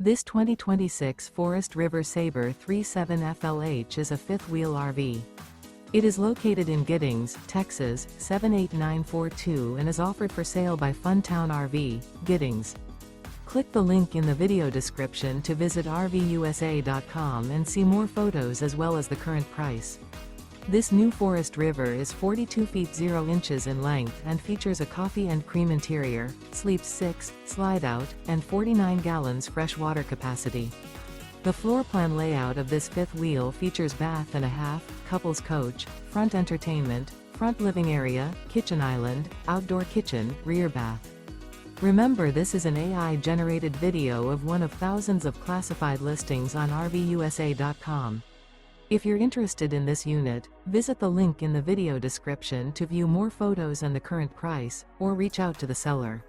This 2026 Forest River Sabre 37 FLH is a fifth-wheel RV. It is located in Giddings, Texas, 78942 and is offered for sale by Funtown RV, Giddings. Click the link in the video description to visit RVUSA.com and see more photos as well as the current price. This new Forest River is 42 feet 0 inches in length and features a coffee and cream interior, sleeps 6, slide-out, and 49 gallons fresh water capacity. The floor plan layout of this fifth wheel features bath and a half, couples coach, front entertainment, front living area, kitchen island, outdoor kitchen, rear bath. Remember, this is an AI-generated video of one of thousands of classified listings on RVUSA.com. If you're interested in this unit, visit the link in the video description to view more photos and the current price, or reach out to the seller.